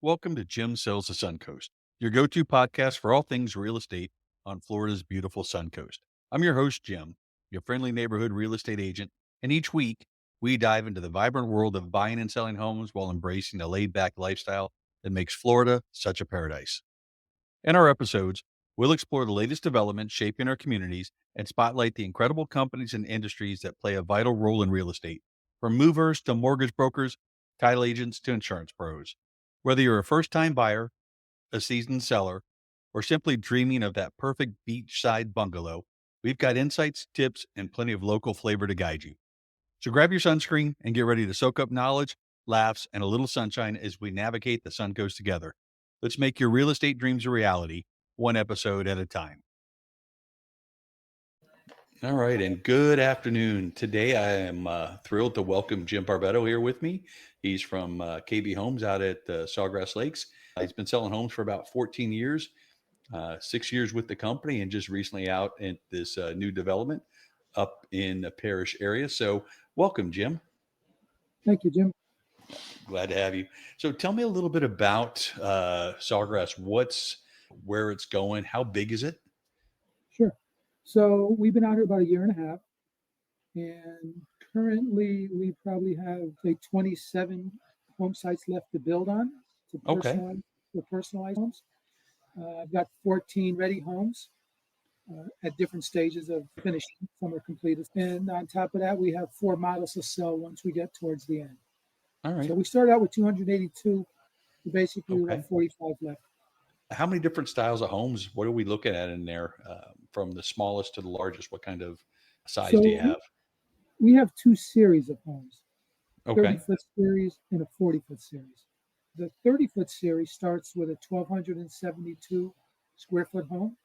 Welcome to Jim Sells the Suncoast, your go-to podcast for all things real estate on Florida's beautiful Suncoast. I'm your host, Jim, your friendly neighborhood real estate agent, and each week we dive into the vibrant world of buying and selling homes while embracing the laid-back lifestyle that makes Florida such a paradise. In our episodes, we'll explore the latest developments shaping our communities and spotlight the incredible companies and industries that play a vital role in real estate, from movers to mortgage brokers, title agents to insurance pros. Whether you're a first-time buyer, a seasoned seller, or simply dreaming of that perfect beachside bungalow, we've got insights, tips, and plenty of local flavor to guide you. So grab your sunscreen and get ready to soak up knowledge, laughs, and a little sunshine as we navigate the Suncoast together. Let's make your real estate dreams a reality, one episode at a time. All right, and good afternoon. Today I am thrilled to welcome Jim Barbetto here with me. He's from KB Homes out at Sawgrass Lakes. He's been selling homes for about 14 years, 6 years with the company, and just recently out in this new development up in the Parrish area. So welcome, Jim. Thank you, Jim. Glad to have you. So tell me a little bit about Sawgrass. Where it's going? How big is it? Sure. So we've been out here about a year and a half, and currently we probably have like 27 home sites left to build on to personalize homes. I've got 14 ready homes at different stages of finishing. Some are completed, and on top of that, we have 4 models to sell once we get towards the end. All right. So we started out with 282. Basically, we have 45 left. How many different styles of homes? What are we looking at in there, from the smallest to the largest? What kind of size do you have? We have 2 series of homes, Okay. 30-foot series and a 40-foot series. The 30-foot series starts with a 1,272 square foot home.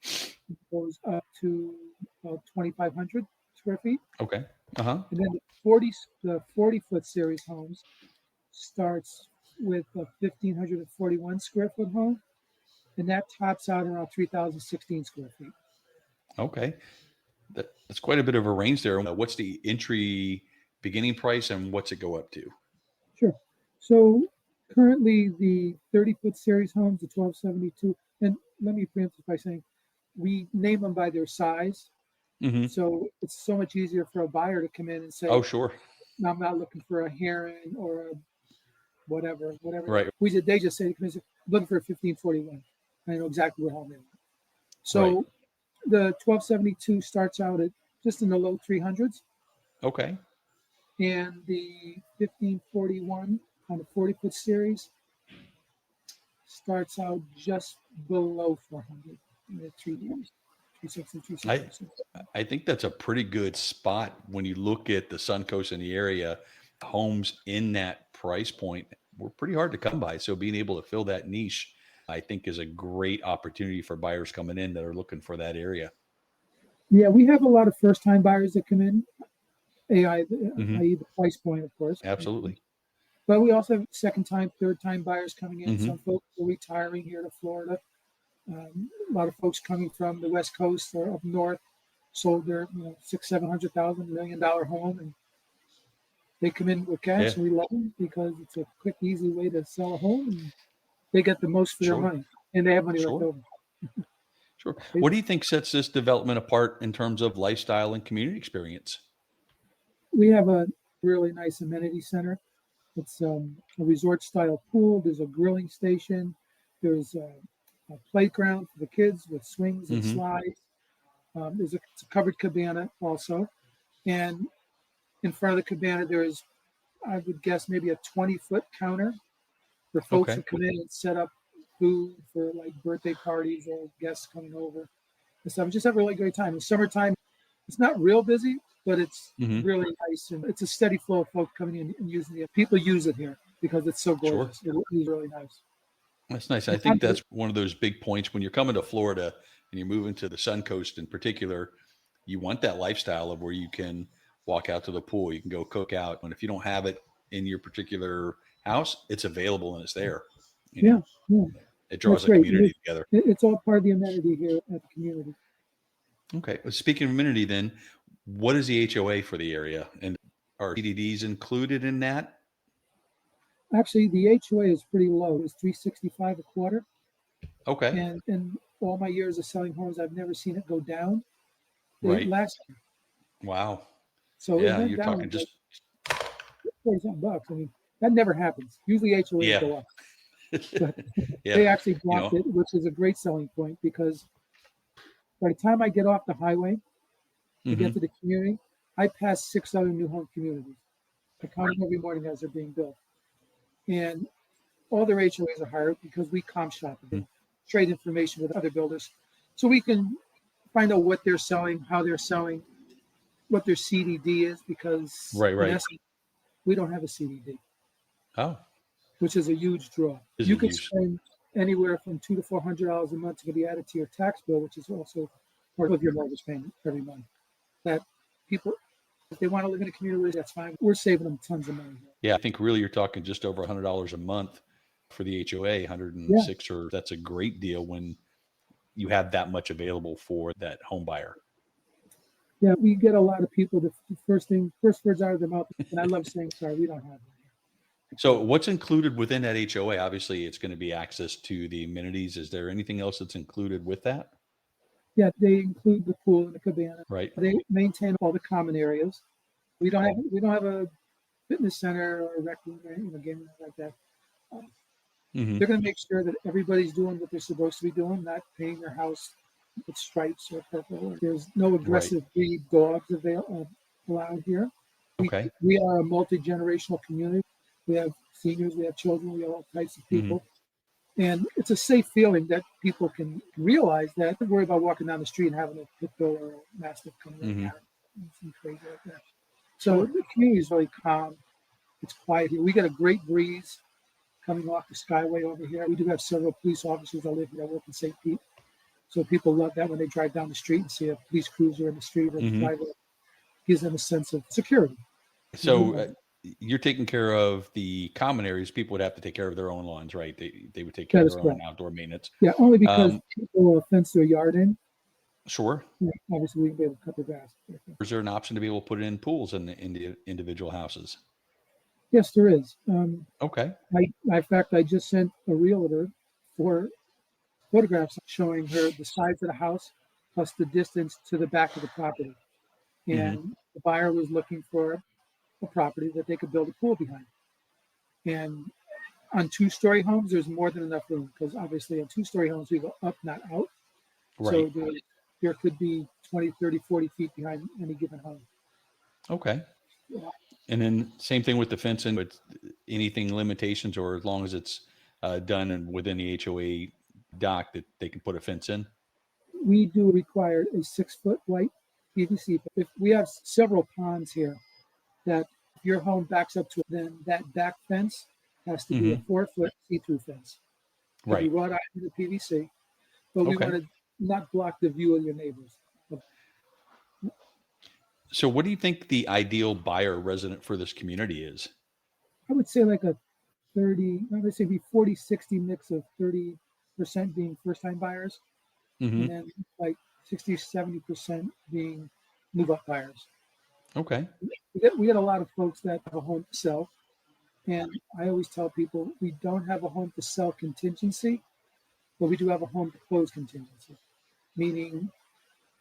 It goes up to about 2,500 square feet. Okay. Uh-huh. And then the 40-foot series homes starts with a 1,541 square foot home, and that tops out around 3,016 square feet. Okay. That's quite a bit of a range there. What's the entry beginning price and what's it go up to? Sure. So currently the 30-foot series homes, the 1272, and let me preempt this by saying we name them by their size. Mm-hmm. So it's so much easier for a buyer to come in and say, Oh, sure. I'm not looking for a heron or a whatever. Right. They just say, I'm looking for a 1541. I know exactly what home they want. So Right. the 1272 starts out at just in the low 300s. Okay. And the 1541 on the 40-foot series starts out just below 400 in the 360. I think that's a pretty good spot when you look at the Suncoast in the area. Homes in that price point were pretty hard to come by. So being able to fill that niche, I think, is a great opportunity for buyers coming in that are looking for that area. Yeah, we have a lot of first-time buyers that come in, i.e. the price point, of course. Absolutely. But we also have second-time, third-time buyers coming in. Mm-hmm. Some folks are retiring here to Florida. A lot of folks coming from the West Coast or up north sold their $600,000, $700,000, $1 million home, and they come in with cash, and we love them because it's a quick, easy way to sell a home, and they get the most for their money, and they have money left over. Sure. What do you think sets this development apart in terms of lifestyle and community experience? We have a really nice amenity center. It's a resort-style pool. There's a grilling station. There's a playground for the kids with swings and slides. It's a covered cabana also. And in front of the cabana, there is, I would guess, maybe a 20-foot counter for folks to come in and set up food for like birthday parties or guests coming over and stuff. Just have a really great time. In summertime, it's not real busy, but it's really nice. And it's a steady flow of folks coming in and using it. People use it here because it's so gorgeous. Sure. It's really nice. That's nice. I think that's one of those big points when you're coming to Florida and you're moving to the Suncoast in particular. You want that lifestyle of where you can walk out to the pool, you can go cook out. And if you don't have it in your particular house, it's available and it's there. Yeah. It draws the community together. It's all part of the amenity here at the community. Okay. Well, speaking of amenity then, what is the HOA for the area? And are CDDs included in that? Actually, the HOA is pretty low. It's $365 a quarter. Okay. And in all my years of selling homes, I've never seen it go down. They Right. last, Wow. so it Yeah. went You're down talking like just, 40 something bucks. I mean, that never happens. Usually HOAs yeah. go up, but Yeah. they actually You dropped know, it, which is a great selling point because by the time I get off the highway to get hmm to the community, I pass 6 other new home communities. I count them every morning as they're being built. And all their HOAs are higher because we comp shop and trade information with other builders. So we can find out what they're selling, how they're selling, what their CDD is, because Right. in Right. essence, we don't have a CDD, Oh, which is a huge draw. is a You could use. spend anywhere from $200 to $400 a month to be added to your tax bill, which is also part of your mortgage payment every month. That people, if they want to live in a community, that's fine. We're saving them tons of money. Yeah. I think really you're talking just over $100 a month for the HOA, Yeah, 106, or that's a great deal when you have that much available for that home buyer. yeah. We get a lot of people. The first words out of their mouth, and I love saying, "Sorry, we don't have that So here." what's included within that HOA? Obviously, it's going to be access to the amenities. Is there anything else that's included with that? Yeah, they include the pool and the cabana. Right. They maintain all the common areas. We don't have a fitness center or a rec room or anything, gaming like that. hmm They're going to make sure that everybody's doing what they're supposed to be doing, not painting their house with stripes or purple. There's no Right. aggressive breed dogs allowed here. We Okay. we are a multi-generational community. We have seniors, we have children, we have all types of hmm people. And it's a safe feeling that people can realize that they're worried about walking down the street and having a pit bull or a mastiff coming in hmm and something crazy like that. So Sure. the community is really calm. It's quiet here. We get a great breeze coming off the Skyway over here. We do have several police officers that live here that work in St. Pete. So people love that when they drive down the street and see a police cruiser in the street or the hmm driveway. Gives them a sense of security. And we So you're taking care of the common areas. People would have to take care of their own lawns, right? They would take care that of is their own correct. outdoor maintenance. Yeah, only because Um, people will fence their yard in. sure. Yeah, obviously, we can be able to cut the grass. Is there an option to be able to put in pools in the individual houses? Yes, there is. Okay. In fact, I just sent a realtor for photographs showing her the size of the house plus the distance to the back of the property. hmm And the buyer was looking for a property that they could build a pool behind. And on two-story homes, there's more than enough room because obviously on two-story homes, we go up, not out. Right. So there could be 20, 30, 40 feet behind any given home. Okay. And then same thing with the fencing, but anything limitations, or as long as it's done and within the HOA dock that they can put a fence in. We do require a 6-foot white PVC. If we have several ponds here that if your home backs up to it, then that back fence has to be a hmm 4-foot see-through fence. It'll be Right. wrought iron and PVC, but we Okay. want to not block the view of your neighbors. So what do you think the ideal buyer resident for this community is? I would say like a 30, I would say be 40-60 mix of 30% being first-time buyers, and hmm then like 60-70% being move-up buyers. Okay. We get a lot of folks that have a home to sell. And I always tell people we don't have a home to sell contingency, but we do have a home to close contingency. Meaning,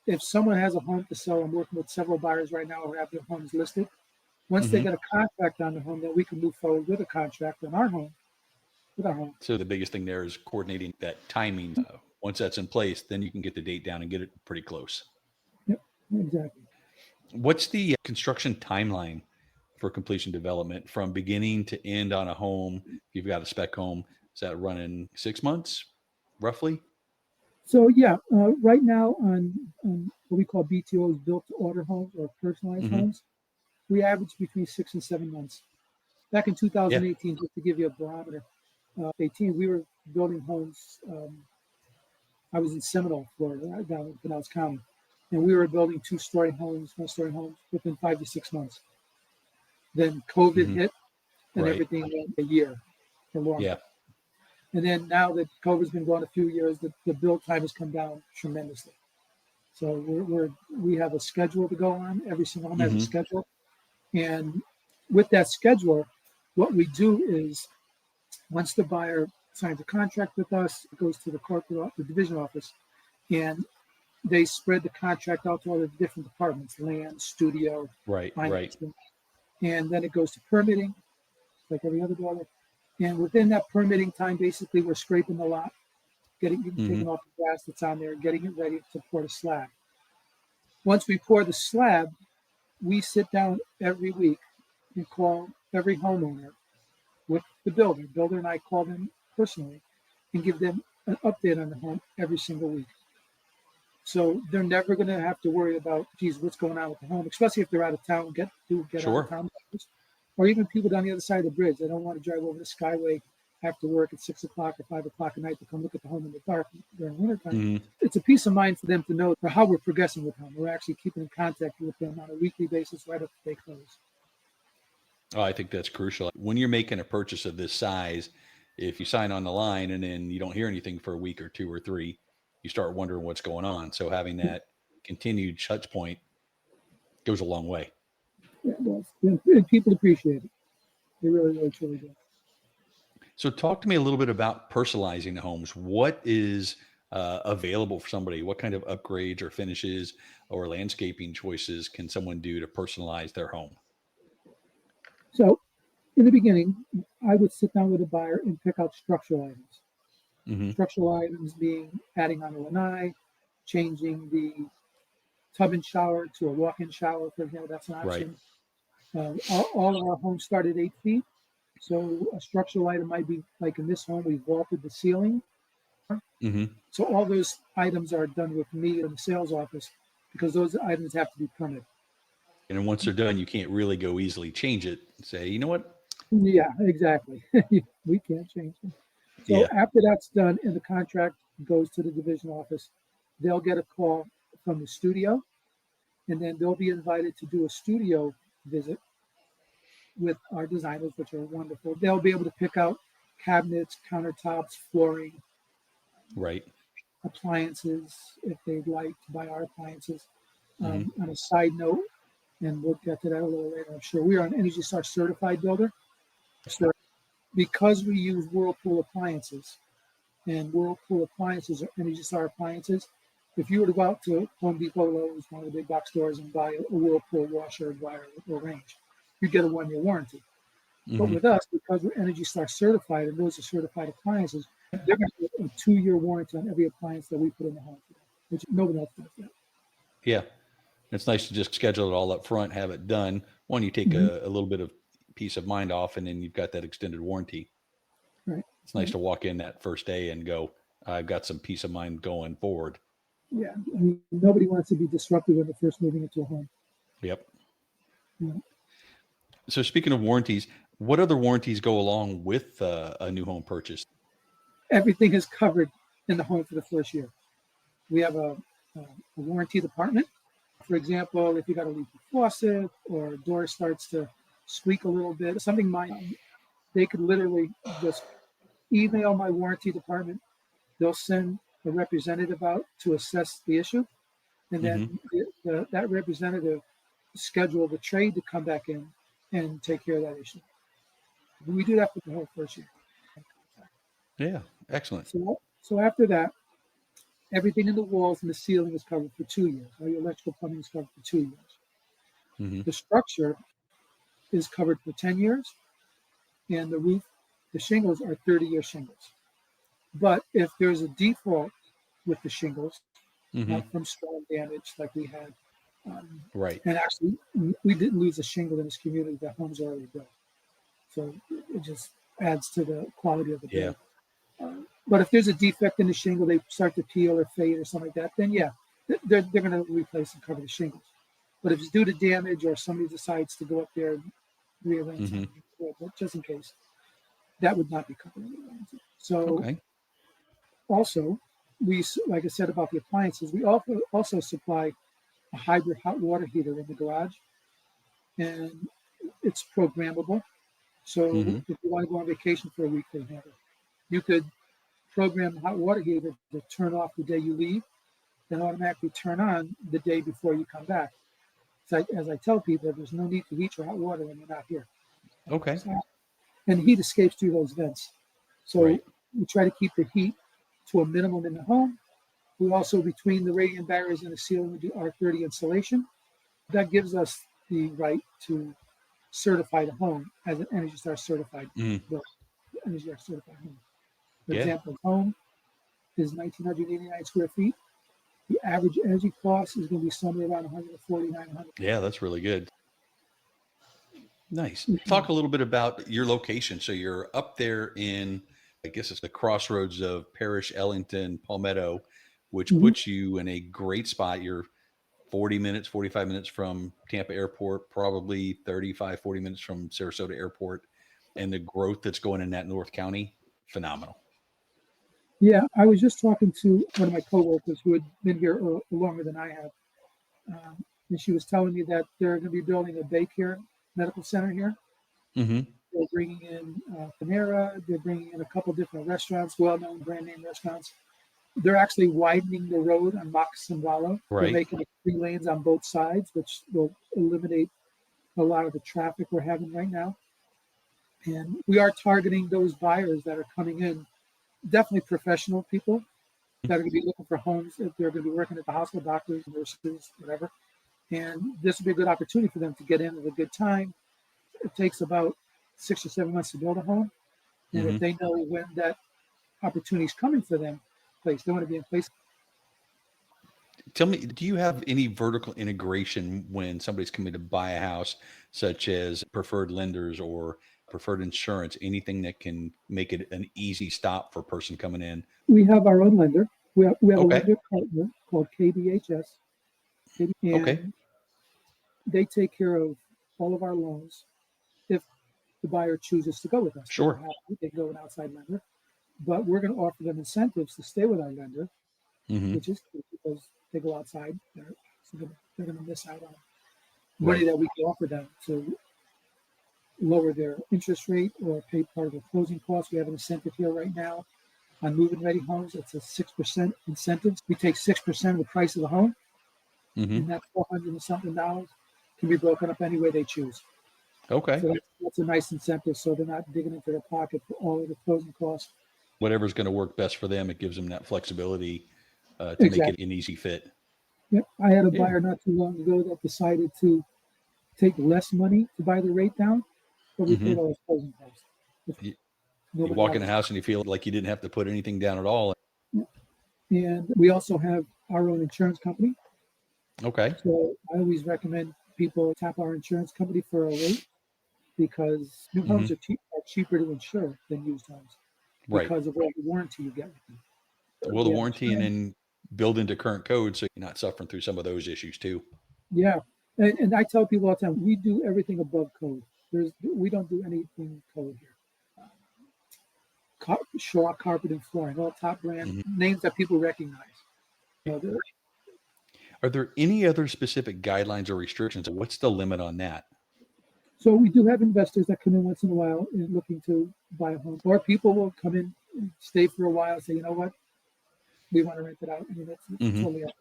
if someone has a home to sell, I'm working with several buyers right now who have their homes listed. Once they hmm get a contract on the home, then we can move forward with a contract on our home, with our home. So the biggest thing there is coordinating that timing. Once that's in place, then you can get the date down and get it pretty close. Yep, exactly. What's the construction timeline for completion development from beginning to end on a home? If you've got a spec home, is that running 6 months roughly? So yeah, right now on what we call BTOs, built to order homes or personalized hmm homes, we average between 6 and 7 months. Back in Yeah. 2018, just to give you a barometer, 18, we were building homes. I was in Seminole, Florida, down in Pinellas County, and we were building two-story homes, one-story homes within 5 to 6 months. Then COVID hmm hit, and Right. everything went a year or longer. Yeah. And then now that COVID's been going a few years, the build time has come down tremendously. So we have a schedule to go on. Every single home has a hmm schedule, and with that schedule, what we do is Once the buyer signs a contract with us, it goes to the division office, and they spread the contract out to all the different departments: land, studio, Right. financing, and then it goes to permitting, like every other builder. And within that permitting time, basically, we're scraping the lot, taking off the grass that's on there, getting it ready to pour the slab. Once we pour the slab, we sit down every week and call every homeowner with the builder. Builder and I call them personally and give them an update on the home every single week. So they're never going to have to worry about, geez, what's going on with the home, especially if they're out of town, get out of town, or even people down the other side of the bridge. They don't want to drive over the Skyway after work at 6 o'clock or 5 o'clock at night to come look at the home in the dark during wintertime. It's a peace of mind for them to know how we're progressing with them. We're actually keeping in contact with them on a weekly basis right up to they close. Oh, I think that's crucial. When you're making a purchase of this size, if you sign on the line and then you don't hear anything for a week or 2 or 3, you start wondering what's going on. So having that continued touch point goes a long way. Yeah, well, and people appreciate it. They really, really, truly do. So talk to me a little bit about personalizing the homes. What is available for somebody? What kind of upgrades or finishes or landscaping choices can someone do to personalize their home? So in the beginning, I would sit down with a buyer and pick out structural items. Structural items being adding on a lanai, changing the tub and shower to a walk-in shower, for example, that's an option. All of our homes start at 8 feet. So a structural item might be, like in this home, we vaulted the ceiling. So all those items are done with me in the sales office because those items have to be permitted. And then once they're done, you can't really go easily change it and say, you know what? Yeah, exactly. We can't change it. So after that's done and the contract goes to the division office, they'll get a call from the studio, and then they'll be invited to do a studio visit with our designers, which are wonderful. They'll be able to pick out cabinets, countertops, flooring, appliances, if they'd like to buy our appliances. On a side note, and we'll get to that a little later, I'm sure, we are an Energy Star certified builder. So because we use Whirlpool appliances, and Whirlpool appliances are Energy Star appliances, if you were to go out to Home Depot, Lowe's, one of the big box stores, and buy a Whirlpool washer, dryer, or range, you get a 1-year warranty. But with us, because we're Energy Star certified, and those are certified appliances, they're going to get a 2-year warranty on every appliance that we put in the home, which nobody else does that. Yeah. It's nice to just schedule it all up front, have it done. One, you take a little bit of peace of mind off, and then you've got that extended warranty. Right. It's nice to walk in that first day and go, I've got some peace of mind going forward. Yeah. I mean, nobody wants to be disrupted when they're first moving into a home. Yep. Yeah. So speaking of warranties, what other warranties go along with a new home purchase? Everything is covered in the home for the first year. We have a warranty department. For example, if you got a leaky faucet or a door starts to squeak a little bit, something minor, they could literally just email my warranty department. They'll send a representative out to assess the issue, and then that representative schedule the trade to come back in and take care of that issue. We do that for the whole first year. Yeah, excellent. So after that, everything in the walls and the ceiling is covered for 2 years. All your electrical plumbing is covered for 2 years. The structure is covered for 10 years, and the roof, the shingles are 30-year shingles. But if there's a default with the shingles, from storm damage like we had, and actually we didn't lose a shingle in this community, that home's already built. So it just adds to the quality of the build. But if there's a defect in the shingle, they start to peel or fade or something like that, then they're going to replace and cover the shingles. But if it's due to damage or somebody decides to go up there and rearrange something, just in case, that would not be covered in the warranty. So also, we, like I said about the appliances, we also supply a hybrid hot water heater in the garage, and it's programmable. So if you want to go on vacation for a week, for example, you could program the hot water heater to turn off the day you leave, then automatically turn on the day before you come back. So as I tell people, there's no need to heat your hot water when you're not here. Okay. And heat escapes through those vents. So Right. we try to keep the heat to a minimum in the home. We also, between the radiant barriers and the ceiling, we do R30 insulation. That gives us the right to certify the home as an Energy Star certified Mm. building, Energy Star certified home. For Yeah. example, the home is 1,989 square feet. The average energy cost is going to be somewhere around 149. Yeah, that's really good. Nice. Talk a little bit about your location. So you're up there in, I guess it's the crossroads of Parrish, Ellington, Palmetto, which Mhm. puts you in a great spot. You're 40 minutes, 45 minutes from Tampa Airport, probably 35, 40 minutes from Sarasota Airport. And the growth that's going in that North County, phenomenal. Yeah, I was just talking to one of my coworkers who had been here longer than I have, and she was telling me that they're going to be building a daycare medical center here. Hmm. They're bringing in Panera. They're bringing in a couple different restaurants, well-known brand name restaurants. They're actually widening the road on Moccasin Wallow. They're Right. making it 3 lanes on both sides, which will eliminate a lot of the traffic we're having right now. And we are targeting those buyers that are coming in, definitely professional people that are going to be looking for homes. If they're going to be working at the hospital, doctors, nurses, whatever. And this would be a good opportunity for them to get in at a good time. It takes about 6 or 7 months to build a home. And Hmm. if they know when that opportunity is coming for them, place, they want to be in place. Tell me, do you have any vertical integration when somebody's coming to buy a house, such as preferred lenders or preferred insurance, anything that can make it an easy stop for a person coming in? We have our own lender. We have a Okay. lender partner called KBHS, Okay. and they take care of all of our loans if the buyer chooses to go with us. They don't Sure. have to, they can go with an outside lender. But we're going to offer them incentives to stay with our lender, Hmm. which is good because they go outside. They're going to miss out on money Right. that we can offer them to lower their interest rate or pay part of their closing costs. We have an incentive here right now on move-in ready homes. It's a 6% incentive. We take 6% of the price of the home, Hmm. and that 400 and something dollars can be broken up any way they choose. Okay. So that's a nice incentive. So they're not digging into their pocket for all of the closing costs. Whatever's going to work best for them, it gives them that flexibility to make it Exactly. an easy fit. Yep. I had a Yeah. buyer not too long ago that decided to take less money to buy the rate down, but we paid Hmm. all his closing costs. If You nobody walk had in the it. house and you feel like you didn't have to put anything down at all. And we also have our own insurance company. Okay. So I always recommend people tap our insurance company for a rate because new Hmm. homes are cheaper to insure than used homes Right. because of all the warranty you get with them. Well, the We have warranty and insurance. then build into current code so you're not suffering through some of those issues too. Yeah. And I tell people all the time, we do everything above code. We don't do anything code here. Shaw carpet and flooring, all top brand Mhm. names that people recognize. You know, Are there any other specific guidelines or restrictions? What's the limit on that? so we do have investors that come in once in a while and looking to buy a home, or people will come in and stay for a while and say, you know what, we want to rent it out. I mean, that's Hmm. totally up.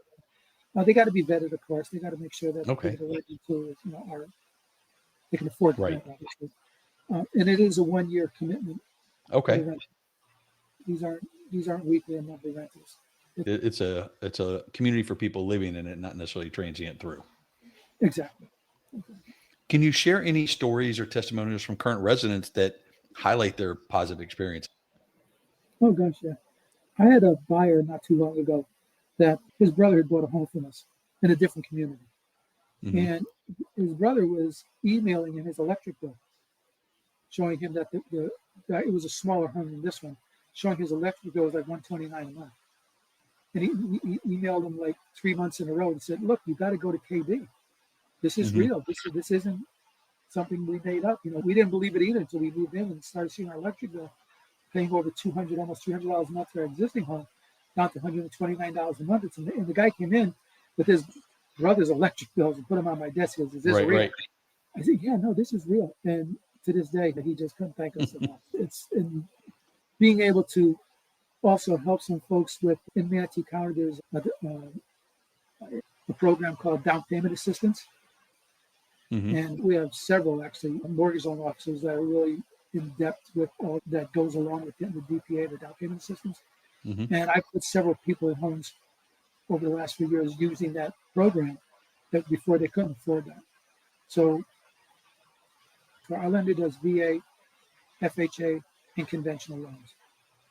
They got to be vetted, of course. They got to make sure that the Okay. people they're renting to, are they can afford the Right. rent, obviously. And it is a 1 year commitment for the Okay. rent. These aren't weekly and monthly rentals. It's a community for people living in it, not necessarily transient through. Exactly. Can you share any stories or testimonials from current residents that highlight their positive experience? Oh gosh, yeah. I had a buyer not too long ago that his brother had bought a home from us in a different community, Hmm. and his brother was emailing him his electric bill, showing him that that it was a smaller home than this one, showing his electric bill was like 129 a month. And he emailed him like 3 months in a row and said, "Look, you got to go to KB. This is Hmm. real. This isn't something we made up. We didn't believe it either until we moved in and started seeing our electric bill paying over 200, almost $300 a month for our existing home, down to $129 a month. And the guy came in with his brother's electric bills and put them on my desk. He goes, "Is this Right. real?" Right. I said, "Yeah, no, this is real." And to this day, he just couldn't thank us enough. It's and being able to also help some folks with in Manatee County. There's a program called Down Payment Assistance. Hmm. And we have several actually mortgage loan officers that are really in depth with all that goes along with getting the DPA, the down payment assistance. Hmm. And I put several people in homes over the last few years using that program that before they couldn't afford that. So our lender does VA, FHA, and conventional loans.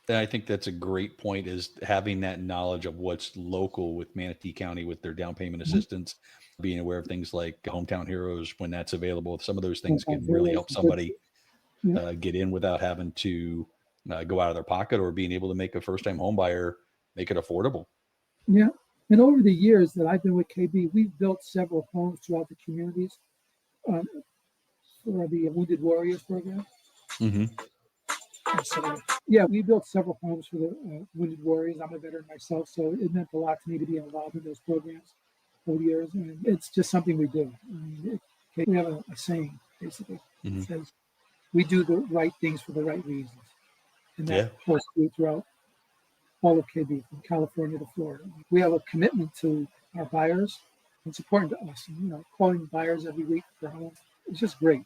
And I think that's a great point, is having that knowledge of what's local with Manatee County with their down payment Mhm. assistance, being aware of things like Hometown Heroes when that's available. Some of those things Sometimes can really heroes, help but somebody yeah, get in without having to go out of their pocket, or being able to make a first time home buyer make it affordable. yeah. And over the years that I've been with KB, we've built several homes throughout the communities um, for the Wounded Warriors program. Hmm. So, yeah, we built several homes for the Wounded Warriors. I'm a veteran myself, so it meant a lot to me to be involved in those programs over the years. And it's just something we do. I mean, we have a saying, basically. It Hmm. says, we do the right things for the right reasons. And that Yeah. holds true throughout all of KB, from California to Florida. We have a commitment to our buyers. It's important to us. And, calling buyers every week for homes, it's just great.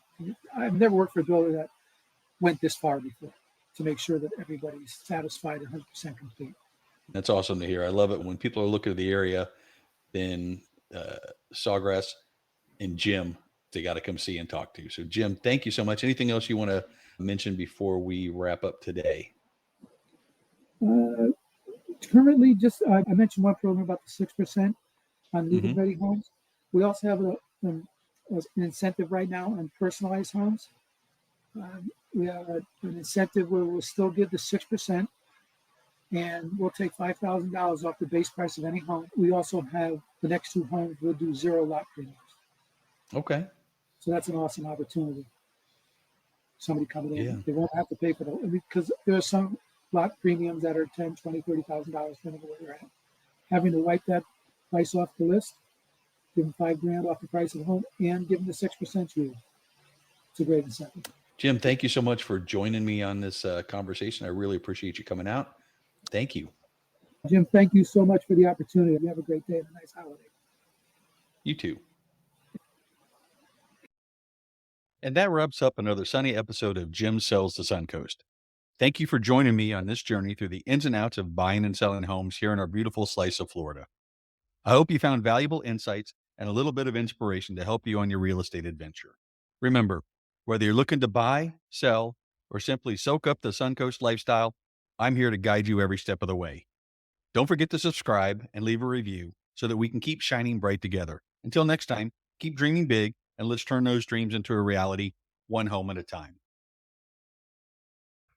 I've never worked for a builder that went this far before to make sure that everybody's satisfied and 100% complete. That's awesome to hear. I love it when people are looking at the area, then Sawgrass and Jim, they got to come see and talk to. So, Jim, thank you so much. Anything else you want to mention before we wrap up today? Uh, Currently, just I mentioned one program about the 6% on Hmm. move-in ready homes. We also have an incentive right now on personalized homes. We have an incentive where we'll still give the 6%, and we'll take $5,000 off the base price of any home. We also have the next two homes, we'll do zero lot premiums. Okay. So that's an awesome opportunity. Somebody coming Yeah. in, they won't have to pay for it because there are some lot premiums that are $10,000, $20,000, $30,000 depending on where you're at. Having to wipe that price off the list, give them $5,000 off the price of the home, and give them the 6% yield. It's a great incentive. Jim, thank you so much for joining me on this conversation. I really appreciate you coming out. Thank you. Jim, thank you so much for the opportunity. You have a great day and a nice holiday. You too. And that wraps up another sunny episode of Jim Sells the Suncoast. Thank you for joining me on this journey through the ins and outs of buying and selling homes here in our beautiful slice of Florida. I hope you found valuable insights and a little bit of inspiration to help you on your real estate adventure. Remember, whether you're looking to buy, sell, or simply soak up the Suncoast lifestyle, I'm here to guide you every step of the way. Don't forget to subscribe and leave a review so that we can keep shining bright together. Until next time, keep dreaming big and let's turn those dreams into a reality, one home at a time.